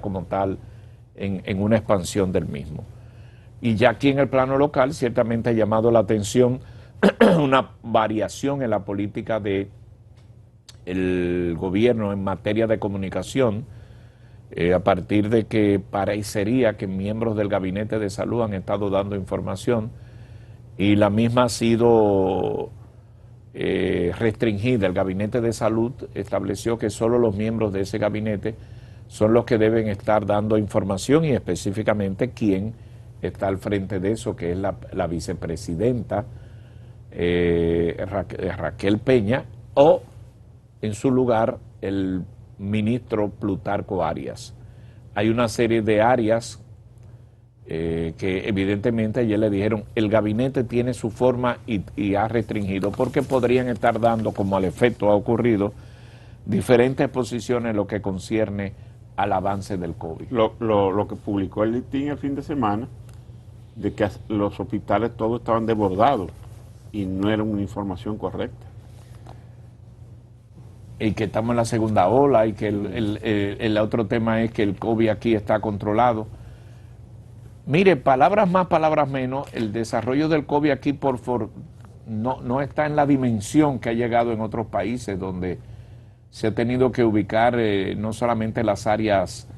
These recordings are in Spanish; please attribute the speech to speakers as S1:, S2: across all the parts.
S1: como tal en una expansión del mismo. Y ya aquí en el plano local ciertamente ha llamado la atención una variación en la política del gobierno en materia de comunicación, a partir de que parecería que miembros del Gabinete de Salud han estado dando información y la misma ha sido restringida. El Gabinete de Salud estableció que solo los miembros de ese gabinete son los que deben estar dando información y específicamente quién está al frente de eso, que es la vicepresidenta Raquel Peña, o en su lugar el ministro Plutarco Arias. Hay una serie de áreas que evidentemente ayer le dijeron, el gabinete tiene su forma y ha restringido, porque podrían estar dando, como al efecto ha ocurrido, diferentes posiciones en lo que concierne al avance del COVID.
S2: Lo que publicó el listín el fin de semana, de que los hospitales todos estaban desbordados y no era una información correcta.
S1: Y que estamos en la segunda ola y que el otro tema es que el COVID aquí está controlado. Mire, palabras más, palabras menos, el desarrollo del COVID aquí no está en la dimensión que ha llegado en otros países donde se ha tenido que ubicar no solamente las áreas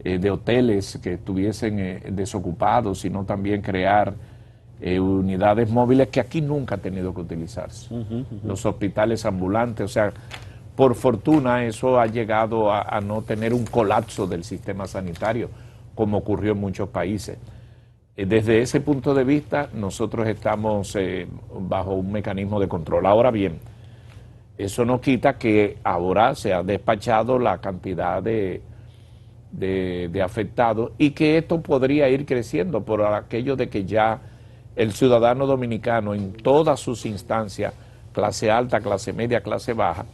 S1: de hoteles que estuviesen desocupados, sino también crear unidades móviles que aquí nunca ha tenido que utilizarse. Los hospitales ambulantes, o sea, por fortuna eso ha llegado a no tener un colapso del sistema sanitario, como ocurrió en muchos países. Desde ese punto de vista, nosotros estamos bajo un mecanismo de control. Ahora bien, eso no quita que ahora se ha despachado la cantidad de afectados y que esto podría ir creciendo por aquello de que ya el ciudadano dominicano en todas sus instancias, clase alta, clase media, clase baja,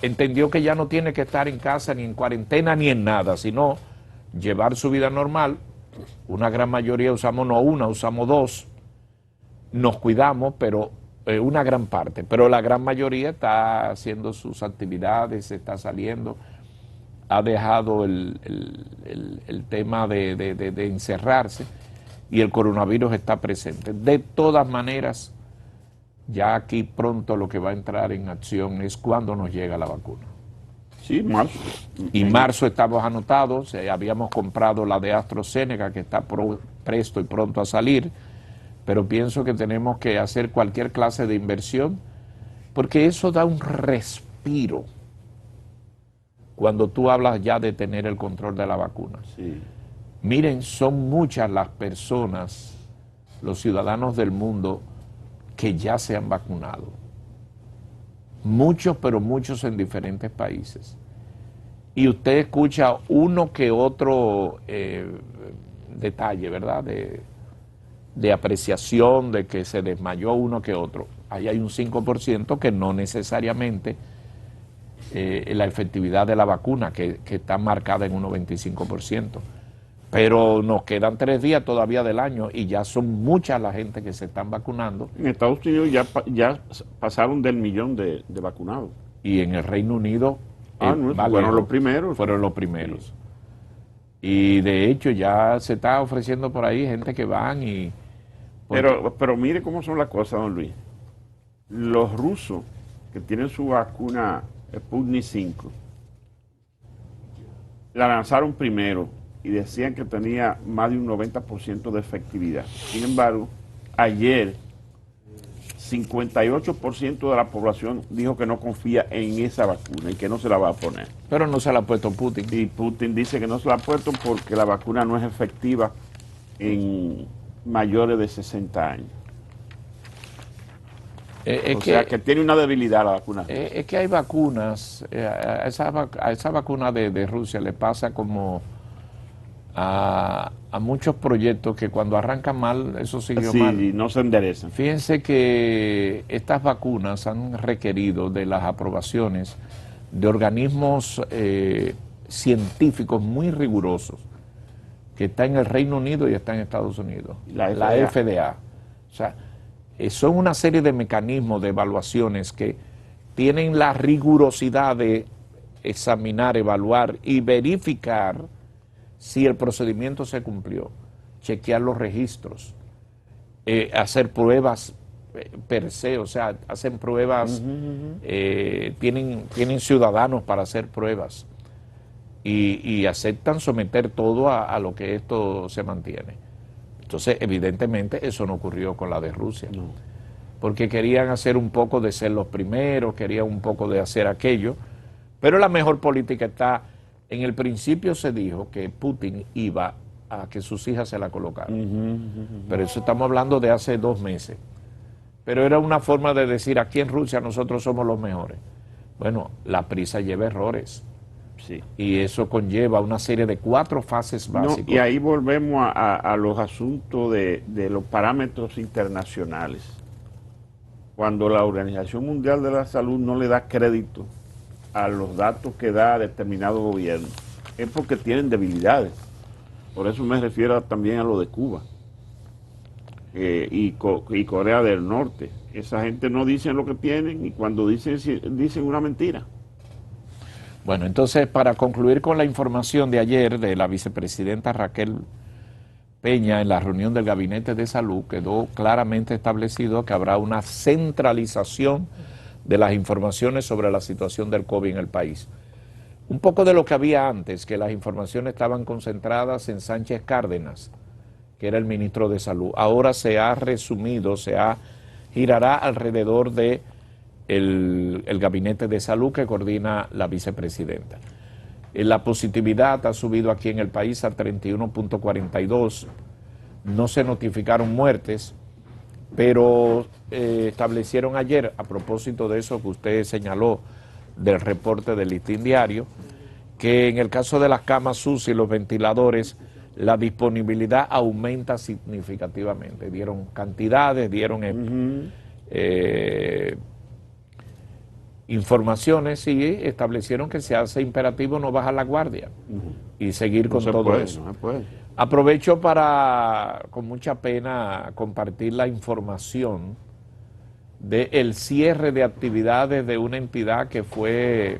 S1: entendió que ya no tiene que estar en casa ni en cuarentena ni en nada, sino llevar su vida normal. Una gran mayoría usamos no una, usamos dos, nos cuidamos, pero una gran parte, pero la gran mayoría está haciendo sus actividades, está saliendo, ha dejado el tema de encerrarse y el coronavirus está presente. De todas maneras, ya aquí pronto lo que va a entrar en acción es cuando nos llega la vacuna.
S2: Sí, marzo.
S1: Y marzo estamos anotados, habíamos comprado la de AstraZeneca que está presto y pronto a salir, pero pienso que tenemos que hacer cualquier clase de inversión porque eso da un respiro cuando tú hablas ya de tener el control de la vacuna.
S2: Sí.
S1: Miren, son muchas las personas, los ciudadanos del mundo que ya se han vacunado. Muchos, pero muchos en diferentes países. Y usted escucha uno que otro detalle, ¿verdad? De apreciación, de que se desmayó uno que otro. Ahí hay un 5% que no necesariamente la efectividad de la vacuna, que está marcada en un 95%. Pero nos quedan 3 días todavía del año y ya son muchas la gente que se están vacunando.
S2: En Estados Unidos ya pasaron del 1.000.000 de vacunados.
S1: Y en el Reino Unido
S2: fueron los primeros.
S1: Fueron los primeros. Sí. Y de hecho ya se está ofreciendo por ahí gente que van y...
S2: Pero mire cómo son las cosas, don Luis. Los rusos que tienen su vacuna Sputnik 5 la lanzaron primero y decían que tenía más de un 90% de efectividad. Sin embargo, ayer 58% de la población dijo que no confía en esa vacuna y que no se la va a poner.
S1: Pero no se la ha puesto Putin.
S2: Y Putin dice que no se la ha puesto porque la vacuna no es efectiva en mayores de 60 años. O sea, que tiene una debilidad la vacuna.
S1: Es que hay vacunas, a esa vacuna de Rusia le pasa como a muchos proyectos que cuando arrancan mal, eso siguió mal.
S2: Sí, no se enderezan.
S1: Fíjense que estas vacunas han requerido de las aprobaciones de organismos científicos muy rigurosos, que está en el Reino Unido y está en Estados Unidos, la FDA. O sea, son una serie de mecanismos de evaluaciones que tienen la rigurosidad de examinar, evaluar y verificar si el procedimiento se cumplió, chequear los registros, hacer pruebas per se, o sea, hacen pruebas, tienen ciudadanos para hacer pruebas y aceptan someter todo a lo que esto se mantiene. Entonces, evidentemente, eso no ocurrió con la de Rusia.
S2: No.
S1: Porque querían hacer un poco de ser los primeros, querían un poco de hacer aquello, pero la mejor política está, en el principio se dijo que Putin iba a que sus hijas se la colocaran, pero eso estamos hablando de hace 2 meses, pero era una forma de decir, aquí en Rusia nosotros somos los mejores. Bueno, la prisa lleva errores.
S2: Sí.
S1: Y eso conlleva una serie de 4 fases básicas.
S2: No, y ahí volvemos a los asuntos de los parámetros internacionales. Cuando la Organización Mundial de la Salud no le da crédito a los datos que da determinado gobierno, es porque tienen debilidades. Por eso me refiero también a lo de Cuba y Corea del Norte. Esa gente no dice lo que tienen y cuando dicen una mentira.
S1: Bueno, entonces, para concluir con la información de ayer de la vicepresidenta Raquel Peña en la reunión del Gabinete de Salud, quedó claramente establecido que habrá una centralización de las informaciones sobre la situación del COVID en el país. Un poco de lo que había antes, que las informaciones estaban concentradas en Sánchez Cárdenas, que era el ministro de Salud. Ahora se ha resumido, girará alrededor de el Gabinete de Salud que coordina la vicepresidenta. La positividad ha subido aquí en el país a 31.42, no se notificaron muertes, pero establecieron ayer, a propósito de eso que usted señaló del reporte del Listín Diario, que en el caso de las camas UCI y los ventiladores, la disponibilidad aumenta significativamente. Dieron cantidades, dieron informaciones y establecieron que se hace imperativo no bajar la guardia y seguir con todo eso.
S2: No se puede.
S1: Aprovecho para, con mucha pena, compartir la información del cierre de actividades de una entidad que fue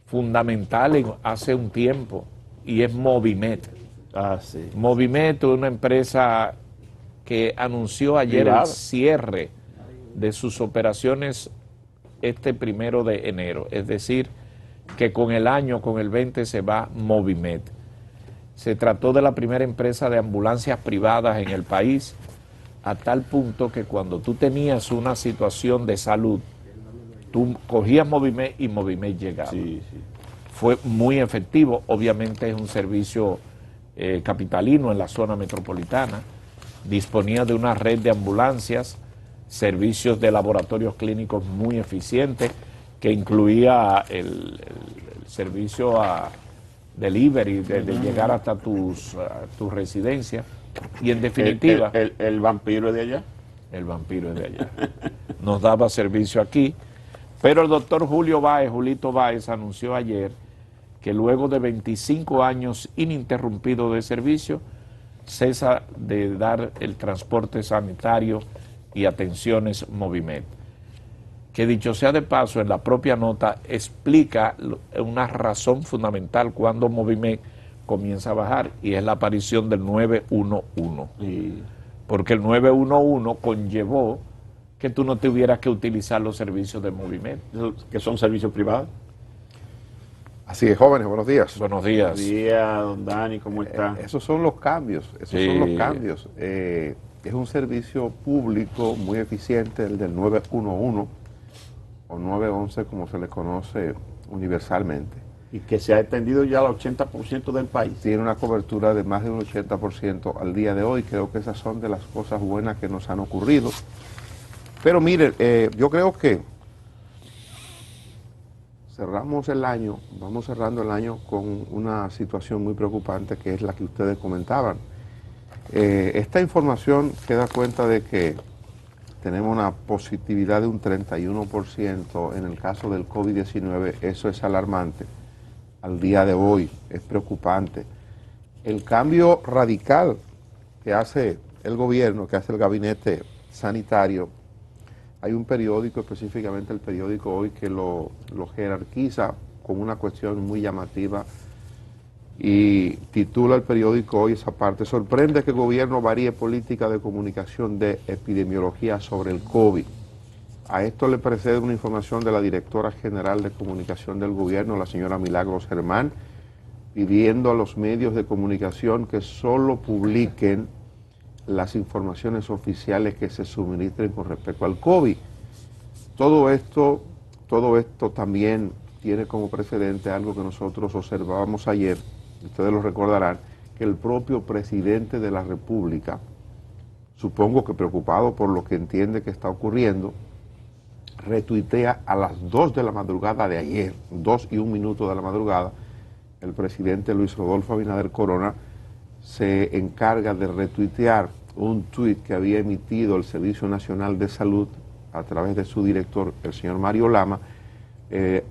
S1: fundamental hace un tiempo, y es Movimet.
S2: Ah, sí.
S1: Movimet, una empresa que anunció ayer el cierre de sus operaciones este 1 de enero, es decir, que con el año, con el 20, se va Movimet. Se trató de la primera empresa de ambulancias privadas en el país, a tal punto que cuando tú tenías una situación de salud, tú cogías Movimet y Movimet llegaba.
S2: Sí, sí.
S1: Fue muy efectivo, obviamente es un servicio capitalino en la zona metropolitana, disponía de una red de ambulancias, servicios de laboratorios clínicos muy eficientes, que incluía el servicio a delivery, de llegar hasta tus residencias, y en definitiva...
S2: ¿El vampiro es de allá?
S1: El vampiro es de allá. Nos daba servicio aquí, pero el doctor Julito Báez, anunció ayer que luego de 25 años ininterrumpido de servicio, cesa de dar el transporte sanitario y atenciones Movimet. Que dicho sea de paso, en la propia nota explica una razón fundamental cuando Movimet comienza a bajar, y es la aparición del 911.
S2: Sí.
S1: Porque el 911 conllevó que tú no tuvieras que utilizar los servicios de Movimet.
S2: ¿Que son servicios privados?
S3: Así es, jóvenes, buenos días.
S1: Buenos días.
S2: Buenos días, don Dani, ¿cómo está?
S3: Esos son los cambios, es un servicio público muy eficiente, el del 911 o 911 como se le conoce universalmente.
S2: Y que se ha extendido ya al 80% del país.
S3: Tiene una cobertura de más de un 80% al día de hoy. Creo que esas son de las cosas buenas que nos han ocurrido. Pero mire, yo creo que vamos cerrando el año con una situación muy preocupante, que es la que ustedes comentaban. Esta información que da cuenta de que tenemos una positividad de un 31% en el caso del COVID-19, eso es alarmante. Al día de hoy es preocupante. El cambio radical que hace el gobierno, que hace el gabinete sanitario, hay un periódico, específicamente el periódico Hoy, que lo jerarquiza con una cuestión muy llamativa y titula el periódico hoy esa parte: sorprende que el gobierno varíe política de comunicación de epidemiología sobre el COVID. A esto le precede una información de la directora general de comunicación del gobierno, la señora Milagros Germán, pidiendo a los medios de comunicación que solo publiquen las informaciones oficiales que se suministren con respecto al COVID. Todo esto también tiene como precedente algo que nosotros observábamos ayer, ustedes lo recordarán, que el propio presidente de la República, supongo que preocupado por lo que entiende que está ocurriendo, retuitea a las 2 de la madrugada de ayer, 2 y 1 minuto de la madrugada, el presidente Luis Rodolfo Abinader Corona se encarga de retuitear un tuit que había emitido el Servicio Nacional de Salud a través de su director, el señor Mario Lama,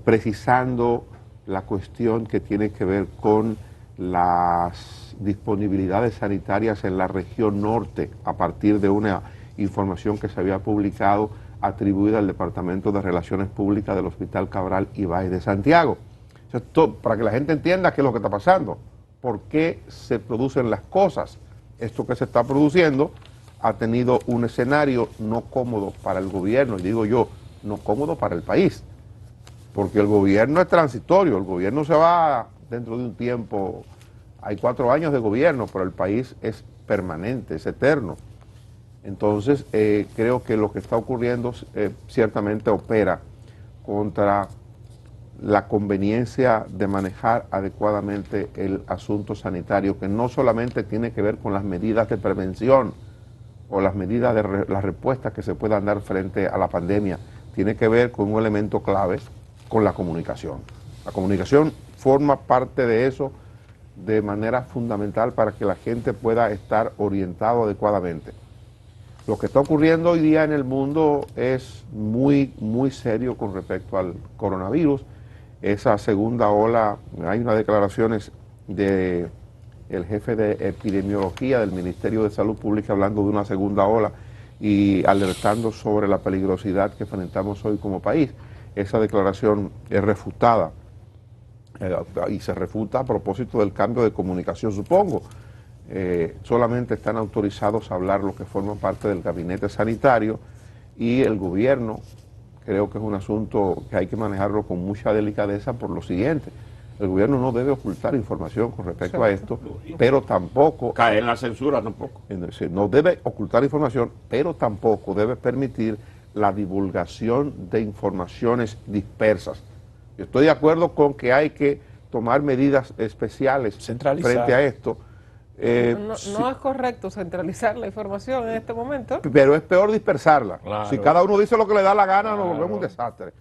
S3: precisando la cuestión que tiene que ver con las disponibilidades sanitarias en la región norte a partir de una información que se había publicado atribuida al Departamento de Relaciones Públicas del Hospital Cabral Ibáez de Santiago. Esto, para que la gente entienda qué es lo que está pasando, por qué se producen las cosas. Esto que se está produciendo ha tenido un escenario no cómodo para el gobierno, y digo yo, no cómodo para el país, porque el gobierno es transitorio, el gobierno se va dentro de un tiempo, hay 4 años de gobierno, pero el país es permanente, es eterno. Entonces, creo que lo que está ocurriendo ciertamente opera contra la conveniencia de manejar adecuadamente el asunto sanitario, que no solamente tiene que ver con las medidas de prevención o las medidas de las respuestas que se puedan dar frente a la pandemia, tiene que ver con un elemento clave, con la comunicación. La comunicación forma parte de eso de manera fundamental para que la gente pueda estar orientado adecuadamente. Lo que está ocurriendo hoy día en el mundo es muy serio con respecto al coronavirus. Esa segunda ola, hay unas declaraciones del jefe de epidemiología del Ministerio de Salud Pública hablando de una segunda ola y alertando sobre la peligrosidad que enfrentamos hoy como país. Esa declaración es refutada y se refuta a propósito del cambio de comunicación, supongo. Solamente están autorizados a hablar los que forman parte del gabinete sanitario, y el gobierno, creo que es un asunto que hay que manejarlo con mucha delicadeza por lo siguiente: el gobierno no debe ocultar información con respecto a esto, pero tampoco...
S2: Caer en la censura tampoco.
S3: No debe ocultar información, pero tampoco debe permitir la divulgación de informaciones dispersas. Yo estoy de acuerdo con que hay que tomar medidas especiales frente a esto.
S4: No es correcto centralizar la información en este momento.
S3: Pero es peor dispersarla.
S1: Claro.
S3: Si cada uno dice lo que le da la gana, nos volvemos un desastre.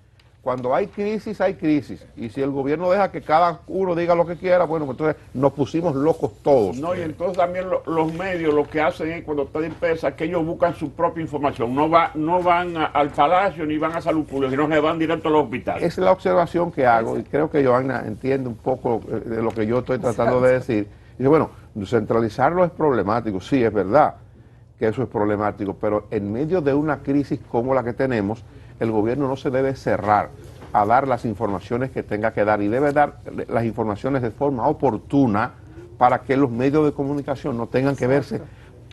S3: Cuando hay crisis, hay crisis. Y si el gobierno deja que cada uno diga lo que quiera, bueno, pues entonces nos pusimos locos todos.
S2: No, y entonces también los medios lo que hacen es, cuando está dispersa, que ellos buscan su propia información. No van al Palacio ni van a Salud Pública, sino que van directo a los hospitales.
S3: Esa es la observación que hago, y creo que Johanna entiende un poco de lo que yo estoy tratando de decir. Dice, bueno, centralizarlo es problemático, sí, es verdad que eso es problemático, pero en medio de una crisis como la que tenemos, el gobierno no se debe cerrar a dar las informaciones que tenga que dar, y debe dar las informaciones de forma oportuna para que los medios de comunicación no tengan que verse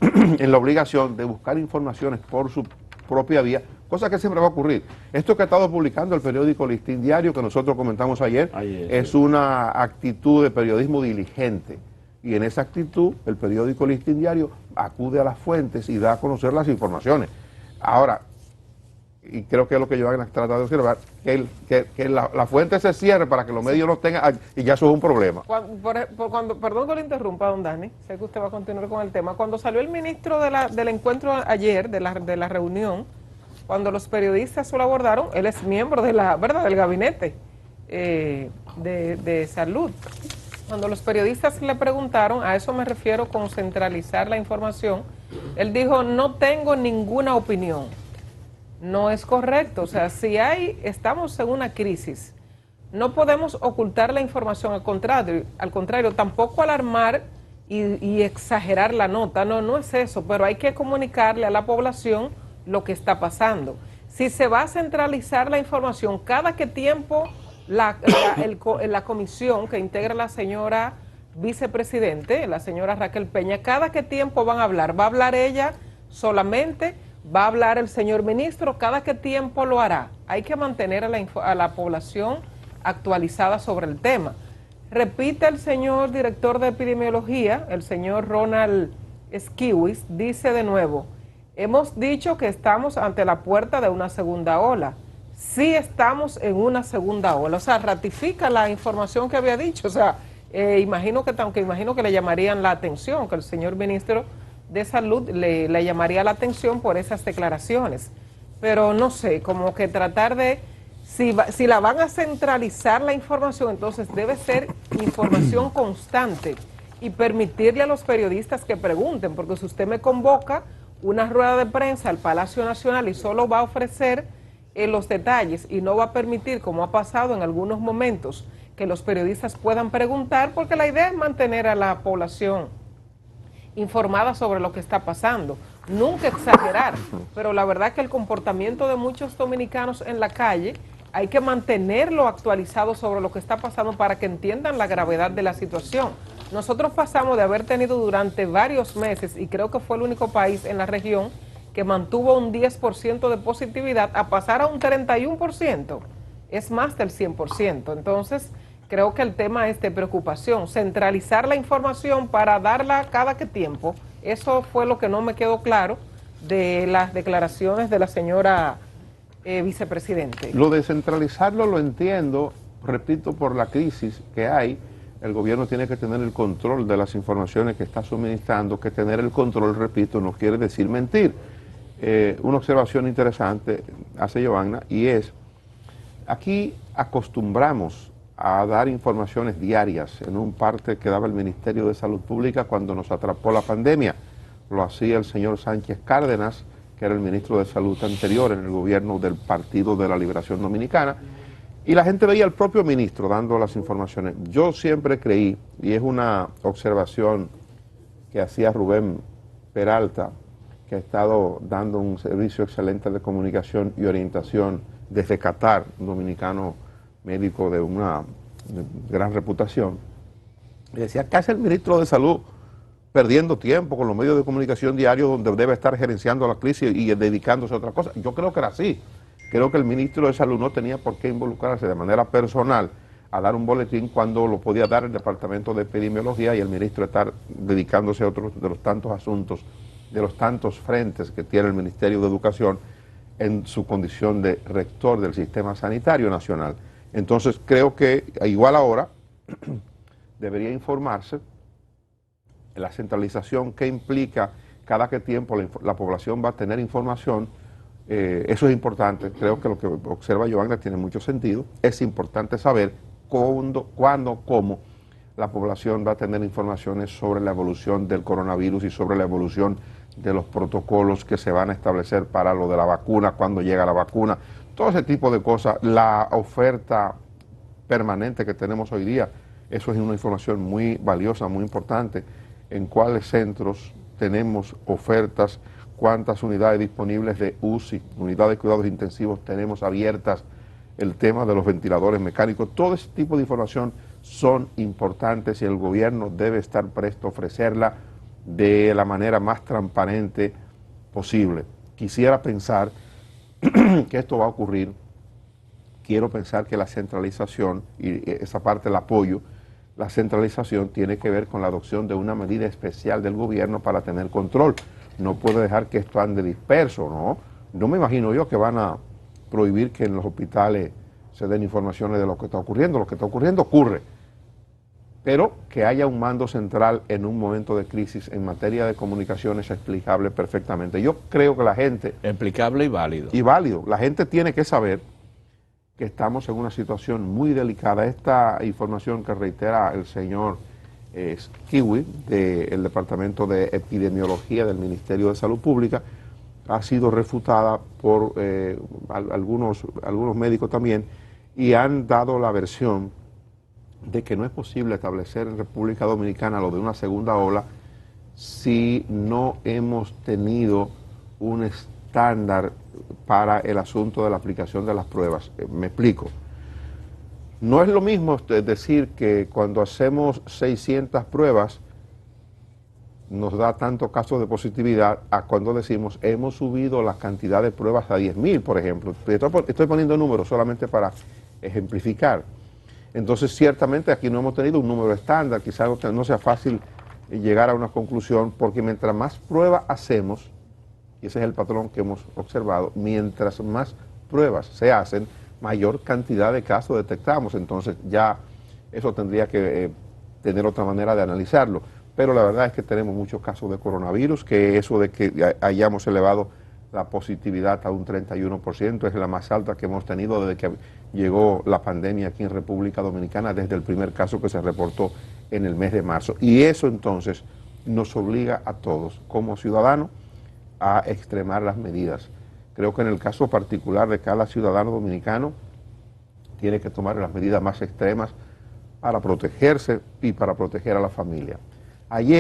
S3: en la obligación de buscar informaciones por su propia vía, cosa que siempre va a ocurrir. Esto que ha estado publicando el periódico Listín Diario, que nosotros comentamos ayer, es una actitud de periodismo diligente. Y en esa actitud, el periódico Listín Diario acude a las fuentes y da a conocer las informaciones. Ahora, y creo que es lo que yo han tratado de observar, que la fuente se cierre para que los medios no tengan, y ya eso es un problema.
S4: Perdón que lo interrumpa, don Dani, sé que usted va a continuar con el tema. Cuando salió el ministro del encuentro ayer, de la reunión, cuando los periodistas lo abordaron, él es miembro del gabinete de salud. Cuando los periodistas le preguntaron, a eso me refiero con centralizar la información, él dijo, no tengo ninguna opinión. No es correcto. O sea, si estamos en una crisis, no podemos ocultar la información, al contrario, tampoco alarmar y exagerar la nota. No es eso, pero hay que comunicarle a la población lo que está pasando. Si se va a centralizar la información, cada que tiempo la comisión que integra la señora vicepresidente, la señora Raquel Peña, ¿cada qué tiempo van a hablar? ¿Va a hablar ella solamente? ¿Va a hablar el señor ministro? ¿Cada qué tiempo lo hará? Hay que mantener a la población actualizada sobre el tema. Repite el señor director de epidemiología, el señor Ronald Esquiwis, dice de nuevo, hemos dicho que estamos ante la puerta de una segunda ola. Sí estamos en una segunda ola, o sea, ratifica la información que había dicho, o sea, imagino que le llamarían la atención, que el señor ministro de Salud le llamaría la atención por esas declaraciones, pero no sé, como que tratar de, si la van a centralizar la información, entonces debe ser información constante y permitirle a los periodistas que pregunten, porque si usted me convoca una rueda de prensa al Palacio Nacional y solo va a ofrecer los detalles y no va a permitir, como ha pasado en algunos momentos, que los periodistas puedan preguntar, porque la idea es mantener a la población informada sobre lo que está pasando, nunca exagerar, pero la verdad que el comportamiento de muchos dominicanos en la calle hay que mantenerlo actualizado sobre lo que está pasando para que entiendan la gravedad de la situación. Nosotros pasamos de haber tenido durante varios meses, y creo que fue el único país en la región que mantuvo un 10% de positividad, a pasar a un 31%, es más del 100%. Entonces, creo que el tema es de preocupación, centralizar la información para darla cada qué tiempo. Eso fue lo que no me quedó claro de las declaraciones de la señora vicepresidente.
S3: Lo de centralizarlo lo entiendo, repito, por la crisis que hay. El gobierno tiene que tener el control de las informaciones que está suministrando, que tener el control, repito, no quiere decir mentir. Una observación interesante hace Giovanna, y es, aquí acostumbramos a dar informaciones diarias en un parte que daba el Ministerio de Salud Pública cuando nos atrapó la pandemia. Lo hacía el señor Sánchez Cárdenas, que era el ministro de Salud anterior en el gobierno del Partido de la Liberación Dominicana, y la gente veía al propio ministro dando las informaciones. Yo siempre creí, y es una observación que hacía Rubén Peralta, que ha estado dando un servicio excelente de comunicación y orientación desde Qatar, un dominicano médico de una gran reputación, y decía, ¿qué hace el ministro de Salud perdiendo tiempo con los medios de comunicación diarios donde debe estar gerenciando la crisis y dedicándose a otra cosa? Yo creo que era así. Creo que el ministro de Salud no tenía por qué involucrarse de manera personal a dar un boletín cuando lo podía dar el Departamento de Epidemiología y el ministro estar dedicándose a otros de los tantos asuntos, de los tantos frentes que tiene el Ministerio de Educación en su condición de rector del Sistema Sanitario Nacional. Entonces creo que igual ahora debería informarse la centralización que implica cada qué tiempo la población va a tener información. Eso es importante. Creo que lo que observa Giovanna tiene mucho sentido. Es importante saber cuándo, cómo la población va a tener informaciones sobre la evolución del coronavirus y sobre la evolución de los protocolos que se van a establecer para lo de la vacuna, cuando llega la vacuna, todo ese tipo de cosas. La oferta permanente que tenemos hoy día, eso es una información muy valiosa, muy importante. En cuáles centros tenemos ofertas, cuántas unidades disponibles de UCI, unidades de cuidados intensivos tenemos abiertas, el tema de los ventiladores mecánicos, todo ese tipo de información son importantes y el gobierno debe estar presto a ofrecerla de la manera más transparente posible. Quisiera pensar que esto va a ocurrir, quiero pensar que la centralización, y esa parte la apoyo, la centralización tiene que ver con la adopción de una medida especial del gobierno para tener control. No puede dejar que esto ande disperso, ¿no? No me imagino yo que van a prohibir que en los hospitales se den informaciones de lo que está ocurriendo. Lo que está ocurriendo ocurre. Pero que haya un mando central en un momento de crisis en materia de comunicaciones es explicable perfectamente. Yo creo que la gente...
S1: Explicable y válido.
S3: Y válido. La gente tiene que saber que estamos en una situación muy delicada. Esta información que reitera el señor Kiwi del Departamento de Epidemiología del Ministerio de Salud Pública ha sido refutada por algunos médicos también, y han dado la versión de que no es posible establecer en República Dominicana lo de una segunda ola si no hemos tenido un estándar para el asunto de la aplicación de las pruebas. Me explico. No es lo mismo decir que cuando hacemos 600 pruebas nos da tanto caso de positividad a cuando decimos hemos subido la cantidad de pruebas a 10.000, por ejemplo. Estoy poniendo números solamente para ejemplificar. Entonces, ciertamente aquí no hemos tenido un número estándar, quizás no sea fácil llegar a una conclusión, porque mientras más pruebas hacemos, y ese es el patrón que hemos observado, mientras más pruebas se hacen, mayor cantidad de casos detectamos. Entonces ya eso tendría que tener otra manera de analizarlo. Pero la verdad es que tenemos muchos casos de coronavirus, que eso de que hayamos elevado la positividad a un 31% es la más alta que hemos tenido desde que llegó la pandemia aquí en República Dominicana, desde el primer caso que se reportó en el mes de marzo. Y eso entonces nos obliga a todos, como ciudadanos, a extremar las medidas. Creo que en el caso particular de cada ciudadano dominicano tiene que tomar las medidas más extremas para protegerse y para proteger a la familia. Ayer